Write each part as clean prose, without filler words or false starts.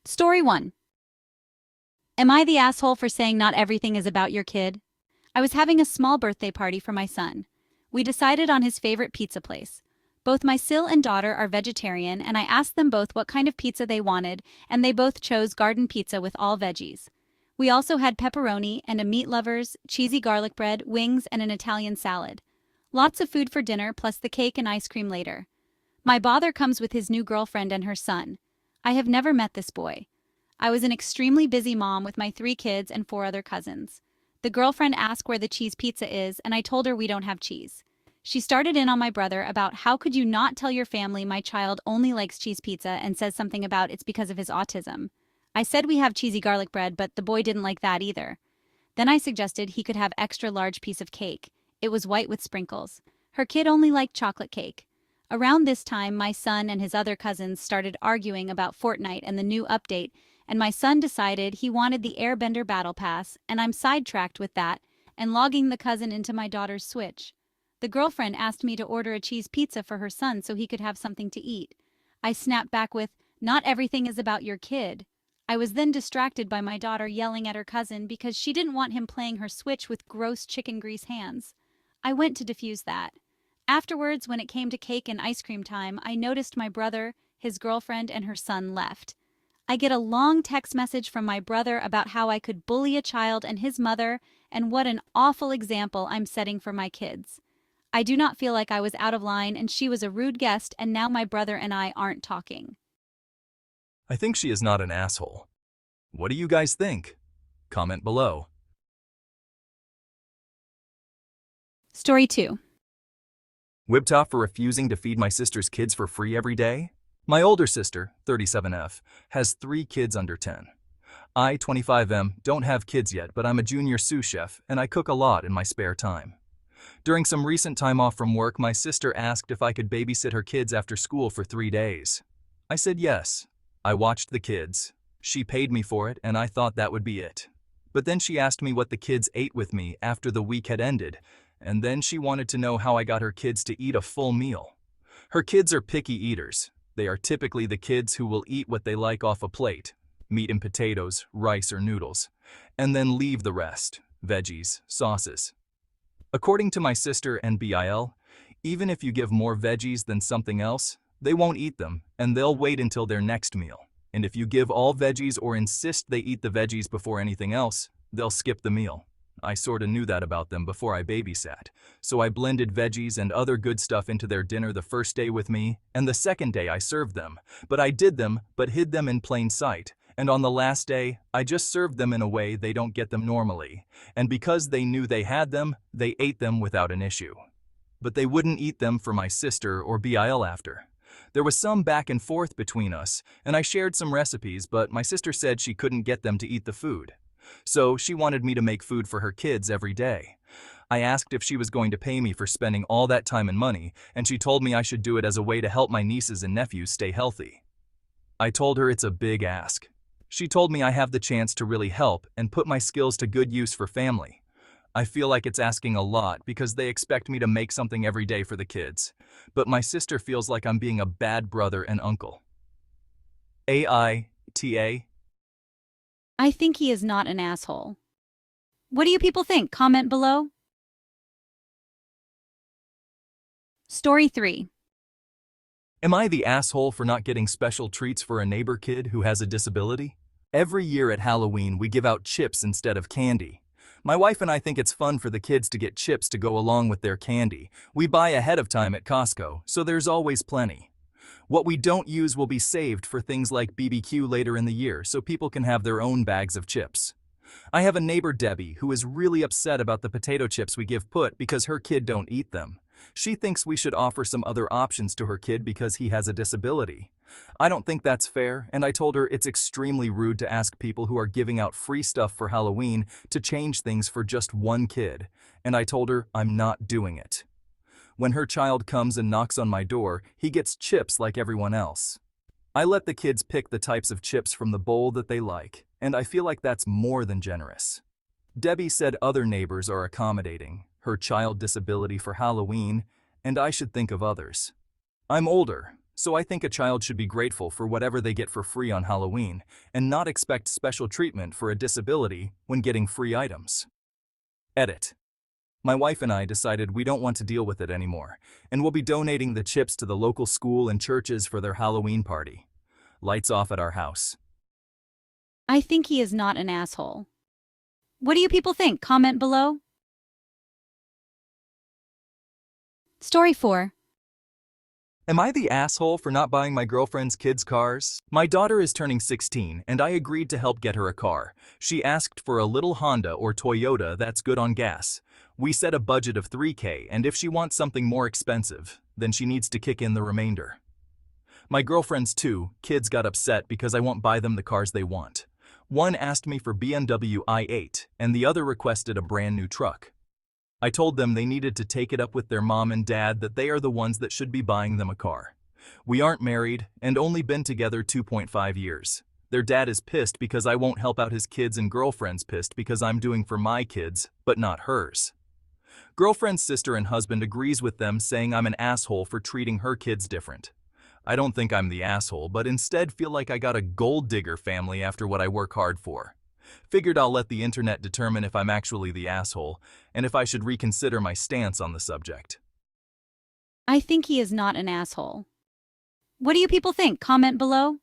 Story 1. Am I the asshole for saying not everything is about your kid? I was having a small birthday party for my son. We decided on his favorite pizza place. Both my Sil and daughter are vegetarian, and I asked them both what kind of pizza they wanted, and they both chose garden pizza with all veggies. We also had pepperoni and a meat lovers, cheesy garlic bread, wings, and an Italian salad. Lots of food for dinner, plus the cake and ice cream later. My bother comes with his new girlfriend and her son. I have never met this boy. I was an extremely busy mom with my 3 kids and 4 other cousins. The girlfriend asked where the cheese pizza is, and I told her we don't have cheese. She started in on my brother about how could you not tell your family my child only likes cheese pizza and says something about it's because of his autism. I said we have cheesy garlic bread, but the boy didn't like that either. Then I suggested he could have extra large piece of cake. It was white with sprinkles. Her kid only liked chocolate cake. Around this time, my son and his other cousins started arguing about Fortnite and the new update, and my son decided he wanted the Airbender Battle Pass, and I'm sidetracked with that and logging the cousin into my daughter's Switch. The girlfriend asked me to order a cheese pizza for her son so he could have something to eat. I snapped back with, "Not everything is about your kid." I was then distracted by my daughter yelling at her cousin because she didn't want him playing her Switch with gross chicken grease hands. I went to defuse that. Afterwards, when it came to cake and ice cream time, I noticed my brother, his girlfriend, and her son left. I get a long text message from my brother about how I could bully a child and his mother, and what an awful example I'm setting for my kids. I do not feel like I was out of line and she was a rude guest, and now my brother and I aren't talking. I think she is not an asshole. What do you guys think? Comment below. Story 2. Whipped off for refusing to feed my sister's kids for free every day? My older sister, 37F, has 3 kids under 10. I, 25M, don't have kids yet, but I'm a junior sous chef and I cook a lot in my spare time. During some recent time off from work, my sister asked if I could babysit her kids after school for 3 days. I said yes. I watched the kids. She paid me for it and I thought that would be it. But then she asked me what the kids ate with me after the week had ended, and then she wanted to know how I got her kids to eat a full meal. Her kids are picky eaters. They are typically the kids who will eat what they like off a plate, meat and potatoes, rice or noodles, and then leave the rest, veggies, sauces. According to my sister and BIL, even if you give more veggies than something else, they won't eat them and they'll wait until their next meal. And if you give all veggies or insist they eat the veggies before anything else, they'll skip the meal. I sorta knew that about them before I babysat, so I blended veggies and other good stuff into their dinner the first day with me, and the second day I served them. But I hid them in plain sight, and on the last day, I just served them in a way they don't get them normally, and because they knew they had them, they ate them without an issue. But they wouldn't eat them for my sister or BIL after. There was some back and forth between us, and I shared some recipes, but my sister said she couldn't get them to eat the food. So she wanted me to make food for her kids every day. I asked if she was going to pay me for spending all that time and money, and she told me I should do it as a way to help my nieces and nephews stay healthy. I told her it's a big ask. She told me I have the chance to really help and put my skills to good use for family. I feel like it's asking a lot because they expect me to make something every day for the kids, but my sister feels like I'm being a bad brother and uncle. AITA. I think he is not an asshole. What do you people think? Comment below. Story 3. Am I the asshole for not getting special treats for a neighbor kid who has a disability? Every year at Halloween, we give out chips instead of candy. My wife and I think it's fun for the kids to get chips to go along with their candy. We buy ahead of time at Costco, so there's always plenty. What we don't use will be saved for things like BBQ later in the year so people can have their own bags of chips. I have a neighbor, Debbie, who is really upset about the potato chips we give Put because her kid don't eat them. She thinks we should offer some other options to her kid because he has a disability. I don't think that's fair, and I told her it's extremely rude to ask people who are giving out free stuff for Halloween to change things for just one kid, and I told her I'm not doing it. When her child comes and knocks on my door, he gets chips like everyone else. I let the kids pick the types of chips from the bowl that they like, and I feel like that's more than generous. Debbie said other neighbors are accommodating her child disability for Halloween, and I should think of others. I'm older, So I think a child should be grateful for whatever they get for free on Halloween and not expect special treatment for a disability when getting free items. Edit. My wife and I decided we don't want to deal with it anymore, and we'll be donating the chips to the local school and churches for their Halloween party. Lights off at our house. I think he is not an asshole. What do you people think? Comment below. Story 4. Am I the asshole for not buying my girlfriend's kids' cars? My daughter is turning 16, and I agreed to help get her a car. She asked for a little Honda or Toyota that's good on gas. We set a budget of $3K, and if she wants something more expensive, then she needs to kick in the remainder. My girlfriend's two kids got upset because I won't buy them the cars they want. One asked me for BMW i8, and the other requested a brand new truck. I told them they needed to take it up with their mom and dad that they are the ones that should be buying them a car. We aren't married and only been together 2.5 years. Their dad is pissed because I won't help out his kids, and girlfriend's pissed because I'm doing for my kids, but not hers. Girlfriend's sister and husband agrees with them, saying I'm an asshole for treating her kids different. I don't think I'm the asshole, but instead feel like I got a gold digger family after what I work hard for. Figured I'll let the internet determine if I'm actually the asshole and if I should reconsider my stance on the subject. I think he is not an asshole. What do you people think? Comment below.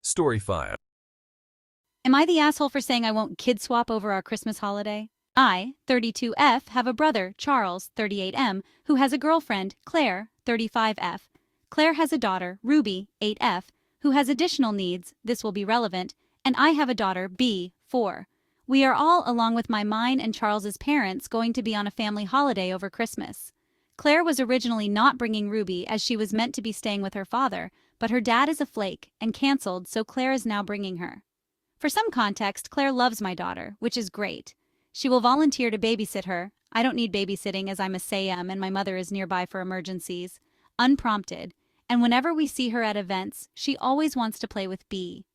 Story 5. Am I the asshole for saying I won't kid swap over our Christmas holiday? I, 32F, have a brother, Charles, 38M, who has a girlfriend, Claire, 35F. Claire has a daughter, Ruby, 8F, who has additional needs, this will be relevant, and I have a daughter, B, 4. We are all, along with mine and Charles's parents, going to be on a family holiday over Christmas. Claire was originally not bringing Ruby as she was meant to be staying with her father, but her dad is a flake and canceled, so Claire is now bringing her. For some context, Claire loves my daughter, which is great. She will volunteer to babysit her. I don't need babysitting as I'm a SAM and my mother is nearby for emergencies. Unprompted. And whenever we see her at events, she always wants to play with B.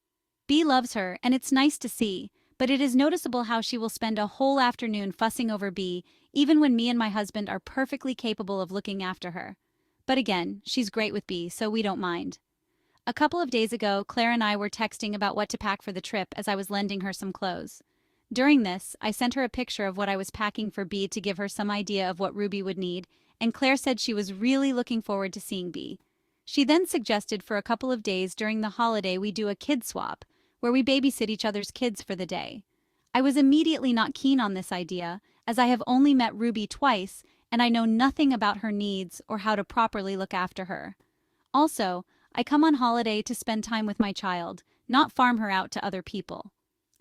B loves her, and it's nice to see, but it is noticeable how she will spend a whole afternoon fussing over B, even when me and my husband are perfectly capable of looking after her. But again, she's great with B, so we don't mind. A couple of days ago, Claire and I were texting about what to pack for the trip as I was lending her some clothes. During this, I sent her a picture of what I was packing for B to give her some idea of what Ruby would need, and Claire said she was really looking forward to seeing B. She then suggested for a couple of days during the holiday we do a kid swap, where we babysit each other's kids for the day. I was immediately not keen on this idea, as I have only met Ruby twice and I know nothing about her needs or how to properly look after her. Also, I come on holiday to spend time with my child, not farm her out to other people.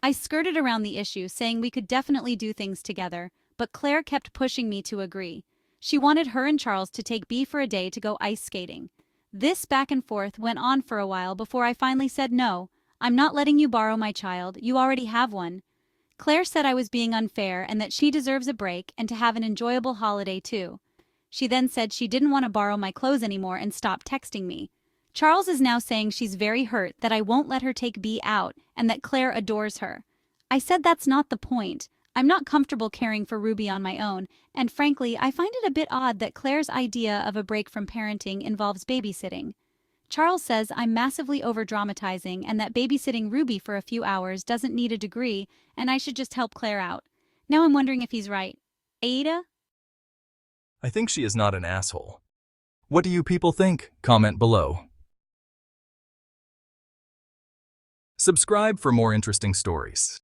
I skirted around the issue, saying we could definitely do things together, but Claire kept pushing me to agree. She wanted her and Charles to take B for a day to go ice skating. This back and forth went on for a while before I finally said no, I'm not letting you borrow my child, you already have one. Claire said I was being unfair and that she deserves a break and to have an enjoyable holiday too. She then said she didn't want to borrow my clothes anymore and stopped texting me. Charles is now saying she's very hurt that I won't let her take B out and that Claire adores her. I said that's not the point. I'm not comfortable caring for Ruby on my own, and frankly, I find it a bit odd that Claire's idea of a break from parenting involves babysitting. Charles says I'm massively over-dramatizing and that babysitting Ruby for a few hours doesn't need a degree and I should just help Claire out. Now I'm wondering if he's right. AITA? I think she is not an asshole. What do you people think? Comment below. Subscribe for more interesting stories.